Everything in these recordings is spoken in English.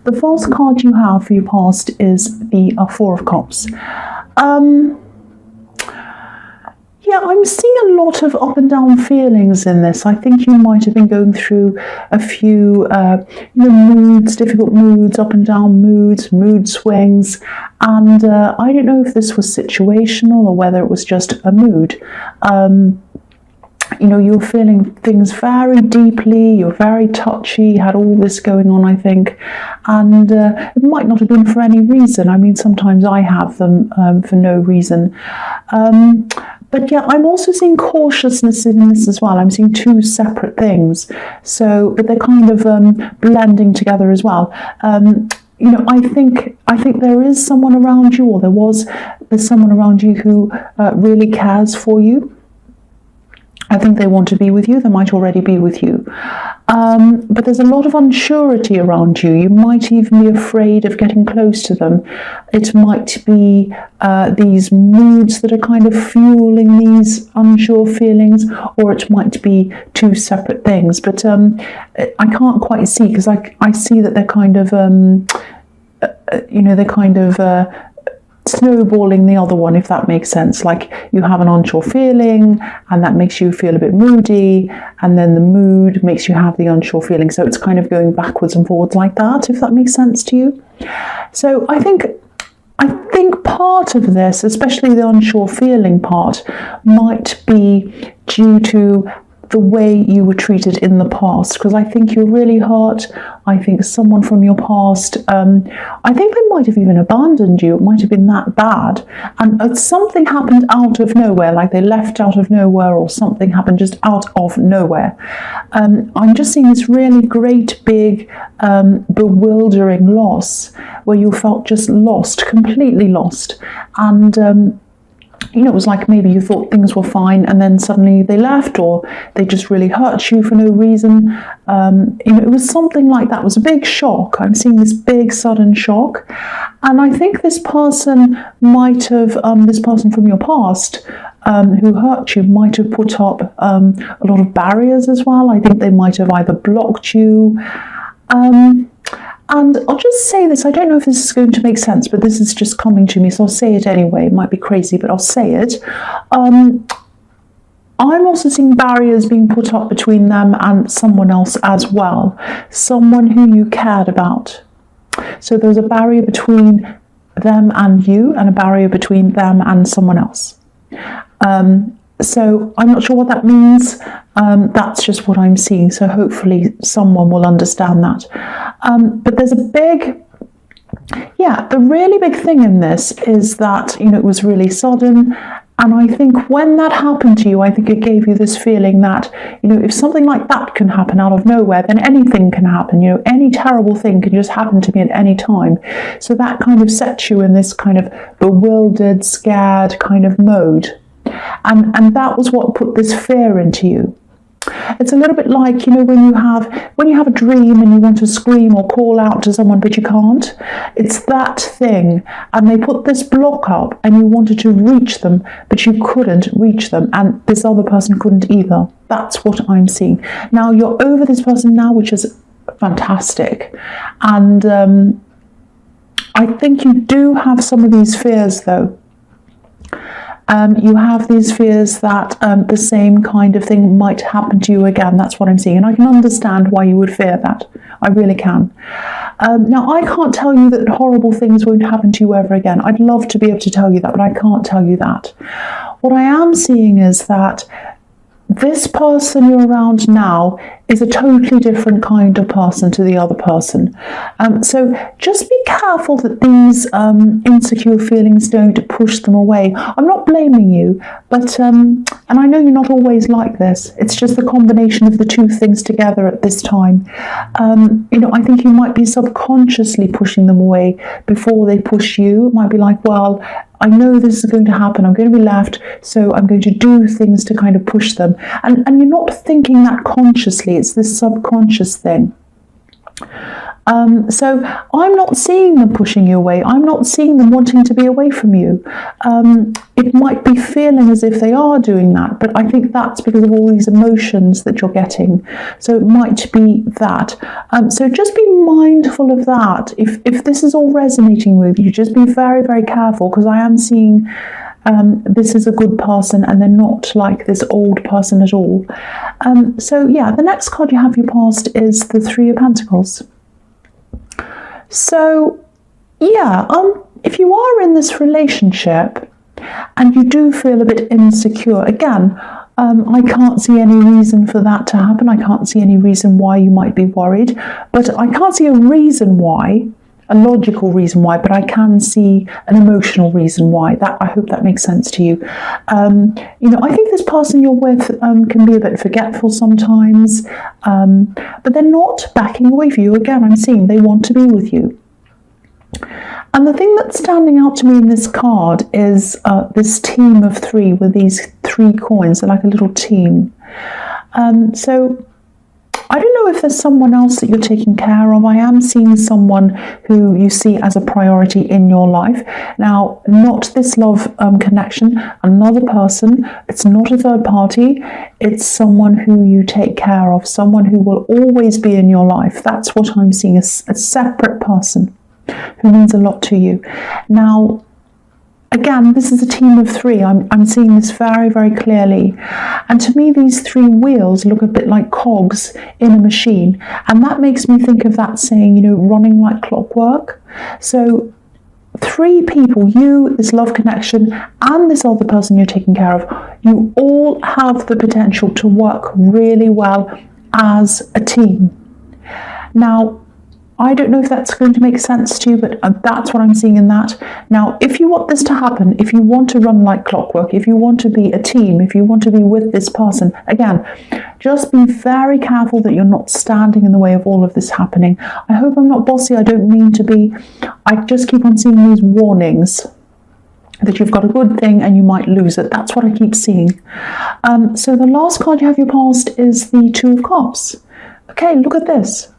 the false card you have for your past is the Four of Cups. Yeah, I'm seeing a lot of up and down feelings in this. I think you might have been going through a few, moods, difficult moods, up and down moods, mood swings. And I don't know if this was situational or whether it was just a mood. You're feeling things very deeply, you're very touchy, had all this going on, I think, and it might not have been for any reason. I mean, sometimes I have them for no reason. But yeah, I'm also seeing cautiousness in this as well. I'm seeing two separate things. But they're kind of blending together as well. I think there is someone around you, or there's someone around you who really cares for you. I think they want to be with you. They might already be with you. But there's a lot of unsurety around you. You might even be afraid of getting close to them. It might be these moods that are kind of fueling these unsure feelings, or it might be two separate things. But I can't quite see, because I see that they're kind of, snowballing the other one, if that makes sense. Like, you have an unsure feeling and that makes you feel a bit moody, and then the mood makes you have the unsure feeling. So it's kind of going backwards and forwards like that, if that makes sense to you. So I think part of this, especially the unsure feeling part, might be due to the way you were treated in the past, because I think you're really hurt. I think someone from your past, I think they might have even abandoned you. It might have been that bad, and something happened out of nowhere, like they left out of nowhere, or something happened just out of nowhere. I'm just seeing this really great big bewildering loss, where you felt just lost, completely lost, and it was like maybe you thought things were fine and then suddenly they left, or they just really hurt you for no reason. It was something like that. It was a big shock. I'm seeing this big sudden shock. And I think this person might have, this person from your past who hurt you might have put up a lot of barriers as well. I think they might have either blocked you. And I'll just say this, I don't know if this is going to make sense, but this is just coming to me, so I'll say it anyway. It might be crazy, but I'll say it. I'm also seeing barriers being put up between them and someone else as well, someone who you cared about. So there's a barrier between them and you, and a barrier between them and someone else. So I'm not sure what that means. That's just what I'm seeing. So hopefully someone will understand that. But there's the really big thing in this is that, it was really sudden. And I think when that happened to you, I think it gave you this feeling that, if something like that can happen out of nowhere, then anything can happen. Any terrible thing can just happen to me at any time. So that kind of sets you in this kind of bewildered, scared kind of mode. And that was what put this fear into you. It's a little bit like, when you have a dream and you want to scream or call out to someone, but you can't. It's that thing. And they put this block up and you wanted to reach them, but you couldn't reach them. And this other person couldn't either. That's what I'm seeing. Now, you're over this person now, which is fantastic. And I think you do have some of these fears, though. You have these fears that the same kind of thing might happen to you again. That's what I'm seeing. And I can understand why you would fear that. I really can. Now, I can't tell you that horrible things won't happen to you ever again. I'd love to be able to tell you that, but I can't tell you that. What I am seeing is that this person you're around now is a totally different kind of person to the other person. So just be careful that these insecure feelings don't push them away. I'm not blaming you, but, and I know you're not always like this. It's just the combination of the two things together at this time. I think you might be subconsciously pushing them away before they push you. It might be like, well, I know this is going to happen. I'm going to be left, so I'm going to do things to kind of push them. And you're not thinking that consciously. It's this subconscious thing. So I'm not seeing them pushing you away. I'm not seeing them wanting to be away from you. It might be feeling as if they are doing that, but I think that's because of all these emotions that you're getting. So it might be that. So just be mindful of that. If this is all resonating with you, just be very, very careful, because I am seeing this is a good person and they're not like this old person at all. So yeah, the next card you have your past is the Three of Pentacles. So yeah, if you are in this relationship and you do feel a bit insecure, again, I can't see any reason for that to happen. I can't see any reason why you might be worried, but I can't see a reason why, a logical reason why, but I can see an emotional reason why. That, I hope that makes sense to you. You know, I think this person you're with can be a bit forgetful sometimes, but they're not backing away from you. Again, I'm seeing they want to be with you. And the thing that's standing out to me in this card is this team of three with these 3 coins. They're like a little team. So I don't know if there's someone else that you're taking care of. I am seeing someone who you see as a priority in your life. Now, not this love connection, another person. It's not a third party. It's someone who you take care of, someone who will always be in your life. That's what I'm seeing, a separate person who means a lot to you. Now, again, this is a team of 3. I'm seeing this very, very clearly. And to me, these 3 wheels look a bit like cogs in a machine. And that makes me think of that saying, you know, running like clockwork. So 3 people, you, this love connection, and this other person you're taking care of, you all have the potential to work really well as a team. Now, I don't know if that's going to make sense to you, but that's what I'm seeing in that. Now, if you want this to happen, if you want to run like clockwork, if you want to be a team, if you want to be with this person, again, just be very careful that you're not standing in the way of all of this happening. I hope I'm not bossy. I don't mean to be. I just keep on seeing these warnings that you've got a good thing and you might lose it. That's what I keep seeing. So the last card you have your past is the Two of Cups. Okay, look at this.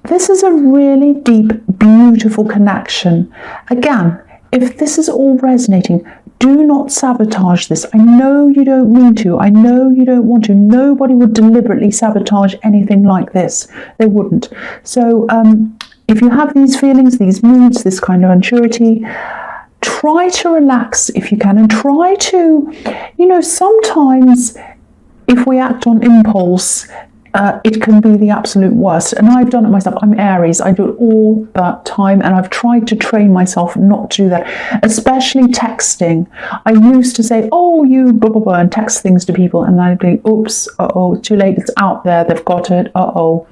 This is a really deep, beautiful connection. Again, if this is all resonating, do not sabotage this. I know you don't mean to. I know you don't want to. Nobody would deliberately sabotage anything like this. They wouldn't. So if you have these feelings, these moods, this kind of unsurety, try to relax if you can, and try to, you know, sometimes if we act on impulse, it can be the absolute worst. And I've done it myself. I'm Aries. I do it all the time. And I've tried to train myself not to do that, especially texting. I used to say, oh, you blah, blah, blah, and text things to people. And then I'd be, oops, uh-oh, too late. It's out there. They've got it. Uh-oh.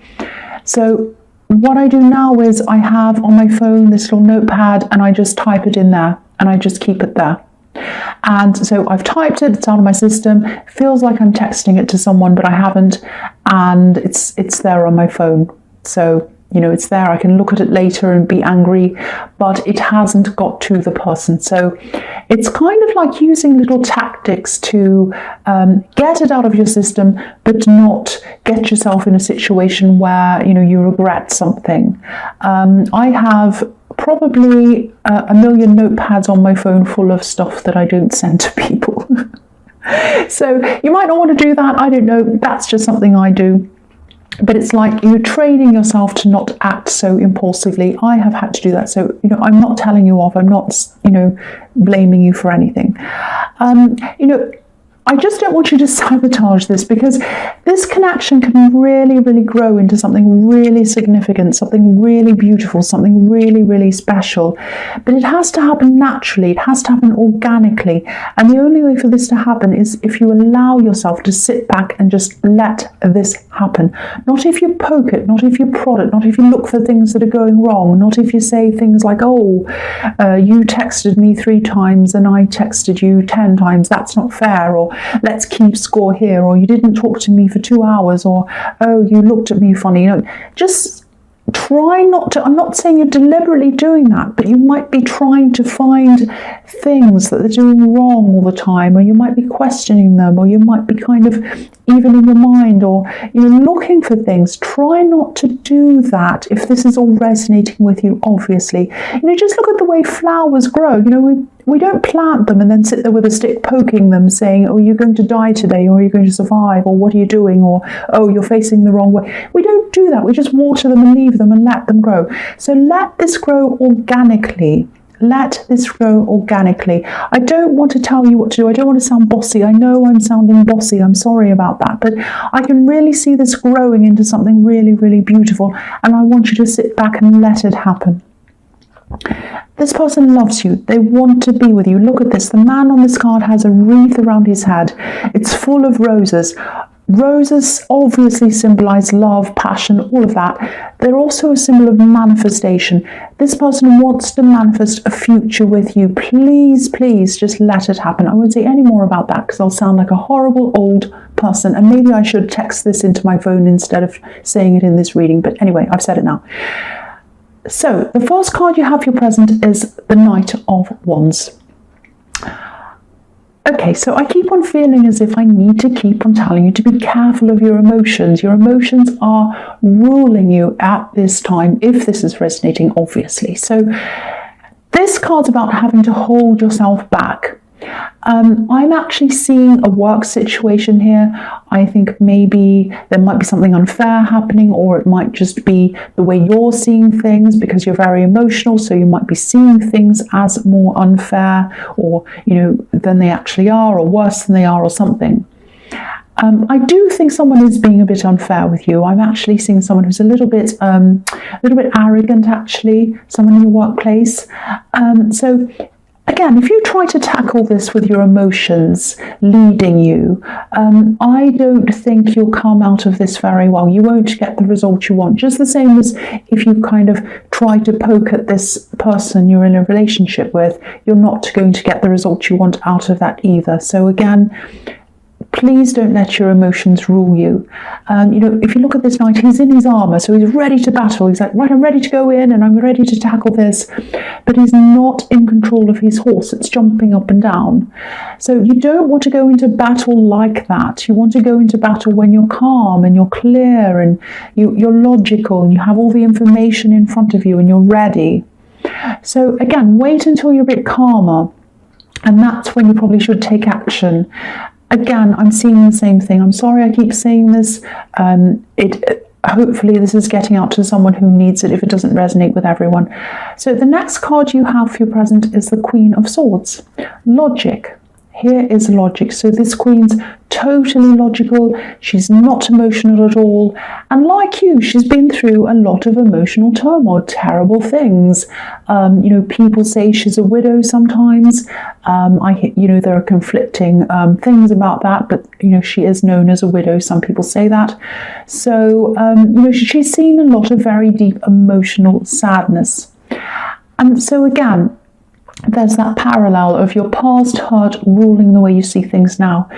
So what I do now is I have on my phone this little notepad and I just type it in there and I just keep it there. And so I've typed it, it's out of my system. It feels like I'm texting it to someone, but I haven't, and it's there on my phone. So, you know, it's there. I can look at it later and be angry, but it hasn't got to the person. So it's kind of like using little tactics to get it out of your system, but not get yourself in a situation where, you know, you regret something. I have probably a million notepads on my phone full of stuff that I don't send to people. So you might not want to do that. I don't know. That's just something I do. But it's like you're training yourself to not act so impulsively. I have had to do that. So, you know, I'm not telling you off. I'm not, you know, blaming you for anything. You know, I just don't want you to sabotage this, because this connection can really, really grow into something really significant, something really beautiful, something really, really special. But it has to happen naturally. It has to happen organically. And the only way for this to happen is if you allow yourself to sit back and just let this happen. Not if you poke it, not if you prod it, not if you look for things that are going wrong, not if you say things like, oh, you texted me 3 times and I texted you 10 times. That's not fair. Or let's keep score here, or you didn't talk to me for 2 hours, or oh, you looked at me funny. You know, just try not to, I'm not saying you're deliberately doing that, but you might be trying to find things that they're doing wrong all the time, or you might be questioning them, or you might be kind of even in your mind, or you're looking for things. Try not to do that if this is all resonating with you, obviously. Just look at the way flowers grow. We don't plant them and then sit there with a stick poking them saying, oh, you're going to die today, or you're going to survive, or what are you doing, or oh, you're facing the wrong way. We don't do that. We just water them and leave them and let them grow. So let this grow organically. Let this grow organically. I don't want to tell you what to do. I don't want to sound bossy. I know I'm sounding bossy. I'm sorry about that. But I can really see this growing into something really, really beautiful. And I want you to sit back and let it happen. This person loves you. They want to be with you. Look at this. The man on this card has a wreath around his head. It's full of roses. Roses obviously symbolize love, passion, all of that. They're also a symbol of manifestation. This person wants to manifest a future with you. Please, please just let it happen. I won't say any more about that because I'll sound like a horrible old person, and maybe I should text this into my phone instead of saying it in this reading. But anyway, I've said it now. So the first card you have for your present is the Knight of Wands. Okay, so I keep on feeling as if I need to keep on telling you to be careful of your emotions. Your emotions are ruling you at this time, if this is resonating, obviously. So this card's about having to hold yourself back. I'm actually seeing a work situation here. I think maybe there might be something unfair happening, or it might just be the way you're seeing things because you're very emotional, so you might be seeing things as more unfair, or than they actually are, or worse than they are, or something. I do think someone is being a bit unfair with you. I'm actually seeing someone who's a little bit arrogant, actually, someone in your workplace. So again, if you try to tackle this with your emotions leading you, I don't think you'll come out of this very well. You won't get the result you want. Just the same as if you kind of try to poke at this person you're in a relationship with, you're not going to get the result you want out of that either. So again, please don't let your emotions rule you. If you look at this knight, he's in his armour, so he's ready to battle. He's like, right, I'm ready to go in and I'm ready to tackle this. But he's not in control of his horse. It's jumping up and down. So you don't want to go into battle like that. You want to go into battle when you're calm and you're clear and you're logical and you have all the information in front of you and you're ready. So again, wait until you're a bit calmer. And that's when you probably should take action. Again, I'm seeing the same thing. I'm sorry I keep saying this. Hopefully this is getting out to someone who needs it if it doesn't resonate with everyone. So the next card you have for your present is the Queen of Swords. Logic. Here is logic. So this queen's totally logical. She's not emotional at all. And like you, she's been through a lot of emotional turmoil, terrible things. People say she's a widow sometimes. There are conflicting things about that, but, she is known as a widow. Some people say that. So, she's seen a lot of very deep emotional sadness. And so again, there's that parallel of your past hurt ruling the way you see things now.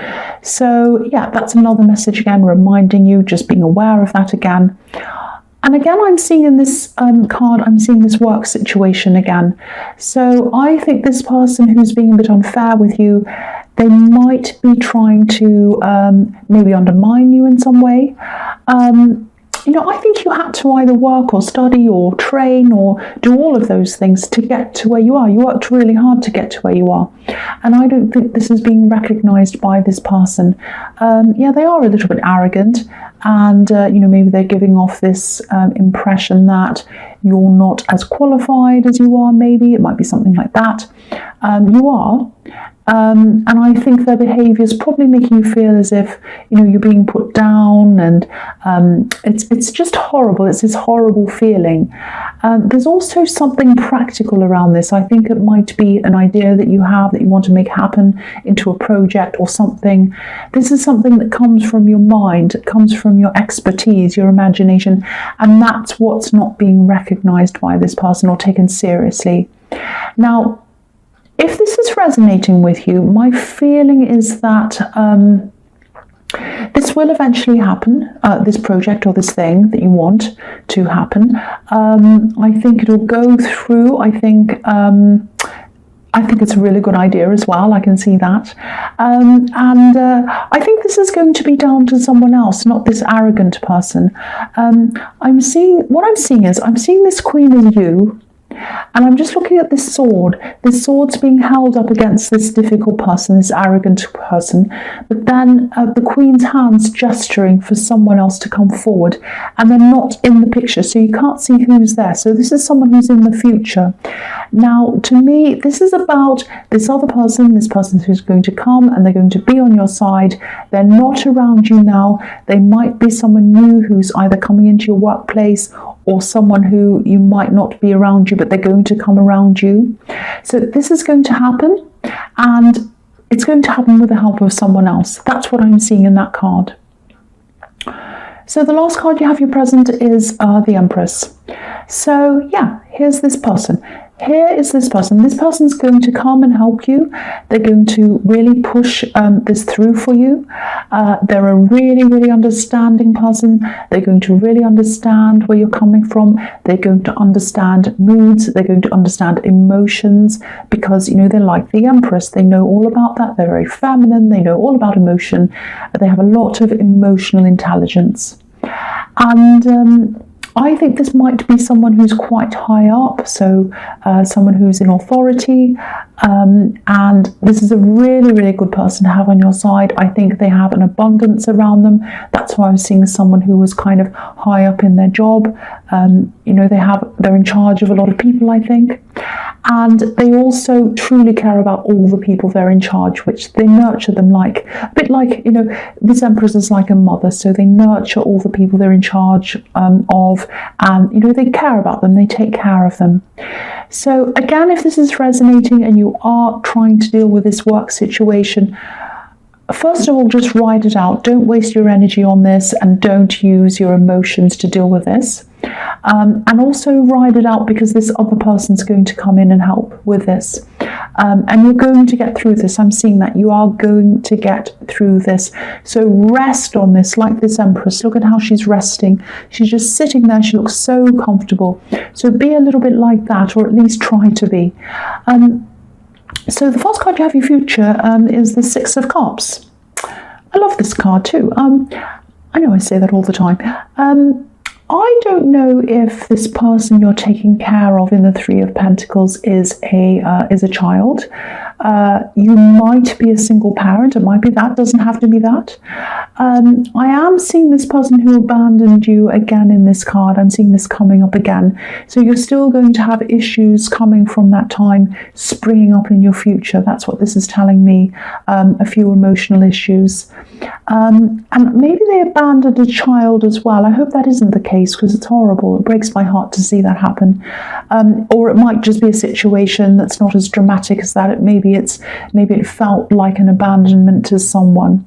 So yeah, that's another message again, reminding you, just being aware of that again. And again, I'm seeing in this card, I'm seeing this work situation again. So I think this person who's being a bit unfair with you, they might be trying to maybe undermine you in some way. I think you had to either work or study or train or do all of those things to get to where you are. You worked really hard to get to where you are. And I don't think this is being recognised by this person. They are a little bit arrogant and, maybe they're giving off this impression that you're not as qualified as you are, maybe. It might be something like that. You are. And I think their behaviour is probably making you feel as if, you're being put down, and it's just horrible. It's this horrible feeling. There's also something practical around this. I think it might be an idea that you have that you want to make happen into a project or something. This is something that comes from your mind, it comes from your expertise, your imagination, and that's what's not being recognised by this person or taken seriously. Now, if this is resonating with you, my feeling is that This will eventually happen, this project or this thing that you want to happen. I think it'll go through. I think it's a really good idea as well. I can see that. I think this is going to be down to someone else, not this arrogant person. I'm seeing this queen as you. And I'm just looking at this sword. This sword's being held up against this difficult person, this arrogant person. But then the queen's hands gesturing for someone else to come forward. And they're not in the picture, so you can't see who's there. So this is someone who's in the future. Now, to me, this is about this other person, this person who's going to come and they're going to be on your side. They're not around you now. They might be someone new who's either coming into your workplace or someone who you might not be around you, but they're going to come around you. So this is going to happen, and it's going to happen with the help of someone else. That's what I'm seeing in that card. So the last card you have your present is the Empress. So yeah, here's this person. Here is this person. This person's going to come and help you. They're going to really push this through for you. They're a really, really understanding person. They're going to really understand where you're coming from. They're going to understand moods. They're going to understand emotions because, you know, they're like the Empress. They know all about that. They're very feminine. They know all about emotion. They have a lot of emotional intelligence. And I think this might be someone who's quite high up, so someone who's in authority, and this is a really, really good person to have on your side. I think they have an abundance around them. That's why I'm seeing someone who was kind of high up in their job. You know, they're in charge of a lot of people, I think. And they also truly care about all the people they're in charge, which they nurture them like, a bit like, you know, this Empress is like a mother, so they nurture all the people they're in charge of, and, you know, they care about them, they take care of them. So again, if this is resonating and you are trying to deal with this work situation, first of all, just ride it out. Don't waste your energy on this and don't use your emotions to deal with this. And also ride it out because this other person's going to come in and help with this. And you're going to get through this. I'm seeing that you are going to get through this. So rest on this, like this Empress. Look at how she's resting. She's just sitting there. She looks so comfortable. So be a little bit like that, or at least try to be. So the first card you have your future is the Six of Cups. I love this card too. I know I say that all the time. I don't know if this person you're taking care of in the Three of Pentacles is a child. You might be a single parent. It might be that. Doesn't have to be that. I am seeing this person who abandoned you again in this card. I'm seeing this coming up again. So you're still going to have issues coming from that time springing up in your future. That's what this is telling me. A few emotional issues. And maybe they abandoned a child as well. I hope that isn't the case because it's horrible. It breaks my heart to see that happen. Or it might just be a situation that's not as dramatic as that. Maybe it felt like an abandonment to someone.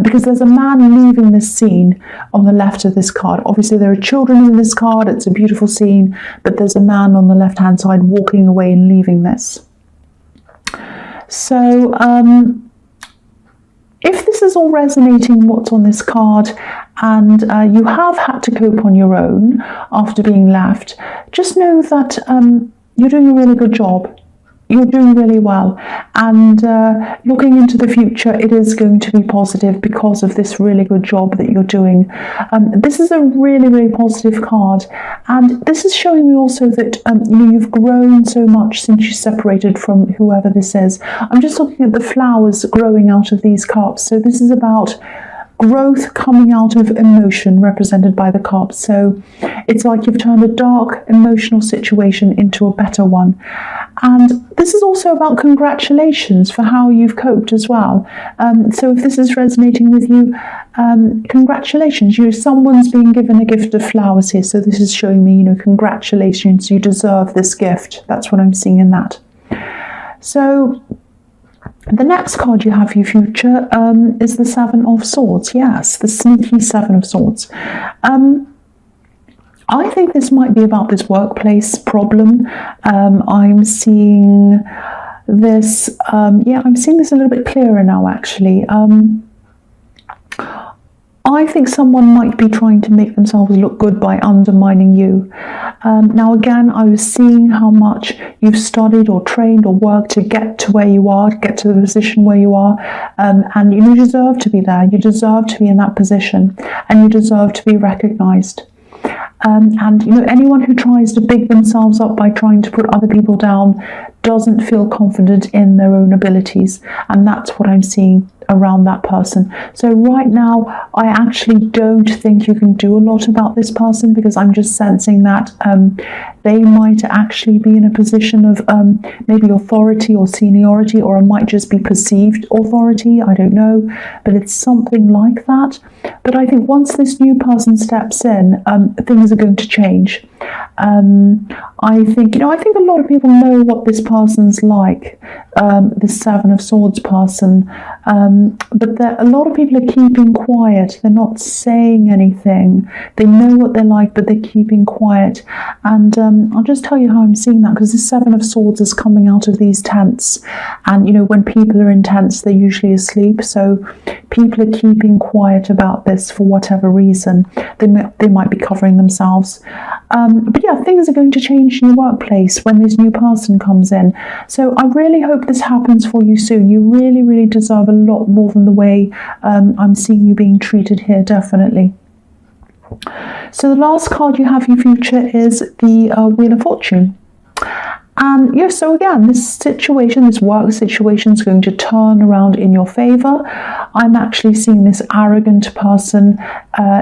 Because there's a man leaving this scene on the left of this card. Obviously there are children in this card. It's a beautiful scene. But there's a man on the left-hand side walking away and leaving this. So if this is all resonating, what's on this card, and you have had to cope on your own after being left, just know that you're doing a really good job. You're doing really well, and looking into the future, it is going to be positive because of this really good job that you're doing. This is a really, really positive card, and this is showing me also that you've grown so much since you separated from whoever this is. I'm just looking at the flowers growing out of these cups, so this is about growth coming out of emotion represented by the cups. So it's like you've turned a dark emotional situation into a better one. And this is also about congratulations for how you've coped as well. So if this is resonating with you, congratulations. Someone's being given a gift of flowers here. So this is showing me, congratulations, you deserve this gift. That's what I'm seeing in that. So the next card you have for your future is the Seven of Swords. Yes, the sneaky Seven of Swords. I think this might be about this workplace problem. I'm seeing this, I'm seeing this a little bit clearer now, actually. I think someone might be trying to make themselves look good by undermining you. Now again, I was seeing how much you've studied or trained or worked to get to where you are, get to the position where you are, and you deserve to be there. You deserve to be in that position, and you deserve to be recognized. And anyone who tries to big themselves up by trying to put other people down doesn't feel confident in their own abilities, and that's what I'm seeing around that person. So right now, I actually don't think you can do a lot about this person, because I'm just sensing that they might actually be in a position of maybe authority or seniority, or it might just be perceived authority, I don't know, but it's something like that. But I think once this new person steps in, things are going to change. I think a lot of people know what this person's like, this Seven of Swords person, but a lot of people are keeping quiet. They're not saying anything. They know what they're like, but they're keeping quiet. And I'll just tell you how I'm seeing that, because the Seven of Swords is coming out of these tents, and when people are in tents, they're usually asleep, so people are keeping quiet about this for whatever reason. They might be covering themselves. But yeah, things are going to change in your workplace when this new person comes in. So I really hope this happens for you soon. You really, really deserve a lot more than the way I'm seeing you being treated here, definitely. So the last card you have in your future is the Wheel of Fortune. And yeah, so again, this work situation is going to turn around in your favor. I'm actually seeing this arrogant person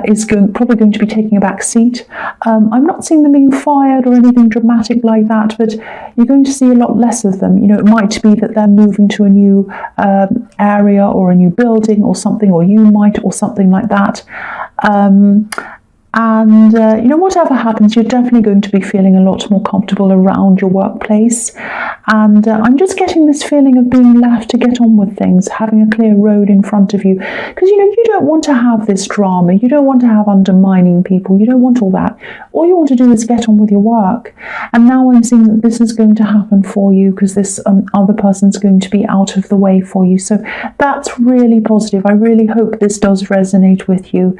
is probably going to be taking a back seat. I'm not seeing them being fired or anything dramatic like that, but you're going to see a lot less of them. It might be that they're moving to a new area or a new building or something, or you might, or something like that. And whatever happens, you're definitely going to be feeling a lot more comfortable around your workplace. And I'm just getting this feeling of being left to get on with things, having a clear road in front of you. Because, you don't want to have this drama. You don't want to have undermining people. You don't want all that. All you want to do is get on with your work. And now I'm seeing that this is going to happen for you, because this other person's going to be out of the way for you. So that's really positive. I really hope this does resonate with you.